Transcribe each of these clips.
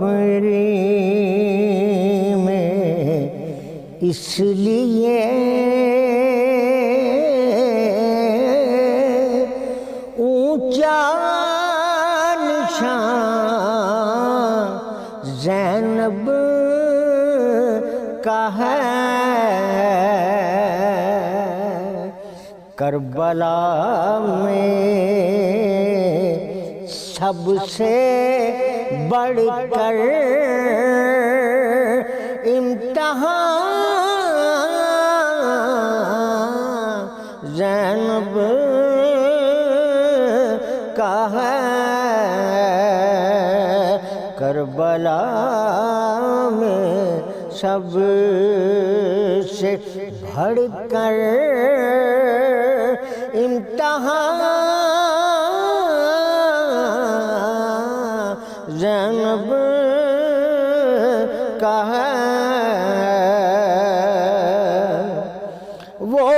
بری میں اس لیے اونچا نشان زینب کا ہے، کربلا میں سب سے بڑھ کر امتحان زینب کا ہے، کربلا میں سب سے بڑھ کر امتحان زینب کا ہے۔ وہ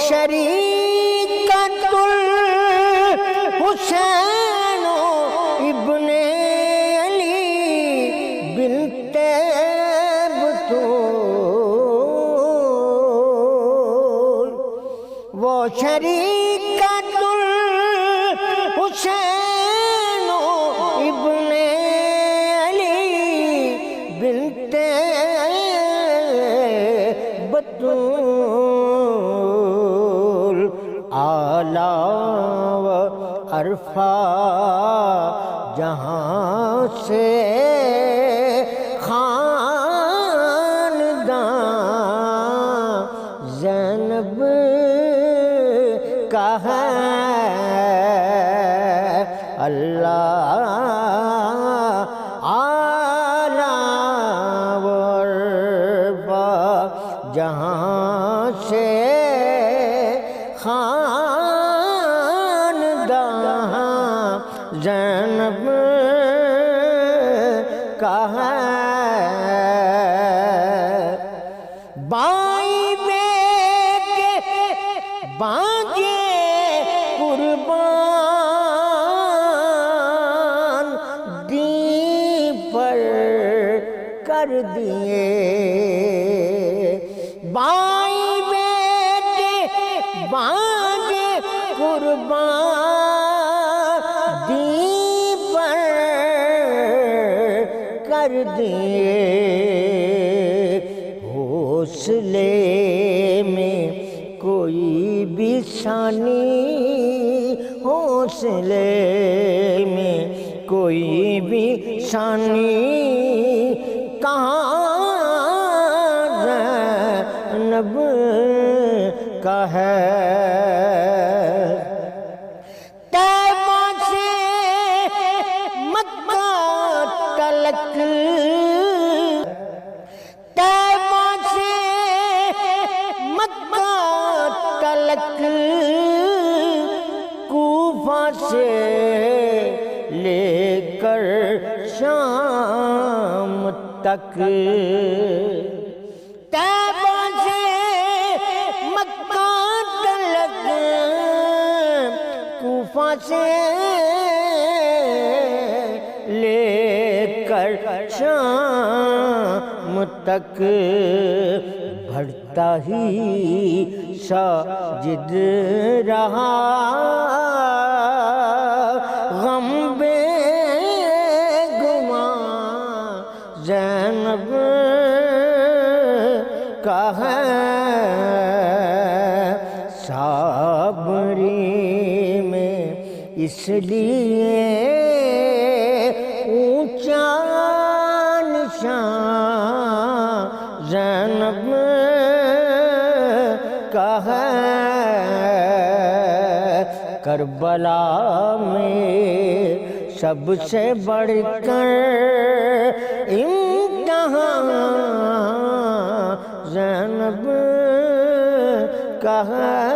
شریکۃ الحسین ابن علی بنت بطول، وہ شریکۃ الحسین ابن بنت بطول، اعلیٰ و ارفع جہاں سے خاندان زینب کا ہے، اللہ جہاں سے خاندان زینب کا ہے۔ بائی بیٹے بانجے قربان دین پر کر دیے، بائی بیٹے بانجے قربان دین پر کر دیے، حوصلے میں کوئی بھی ثانی، حوصلے میں کوئی بھی ثانی کہاں زینب کا ہے۔ طیبہ سے مکہ تلک، طیبہ سے مکہ تلک، کوفہ سے لے کر شام تک، طیبہ سے مکہ تلک، کوفہ سے لے کر شام تک، بڑھتا ہی ساجد رہا غم بے گمان زینب کا ہے، صابری میں اس لیے اونچا نشان زینب کا ہے، کربلا میں سب سے بڑھ کر امتحان زینب کا ہے۔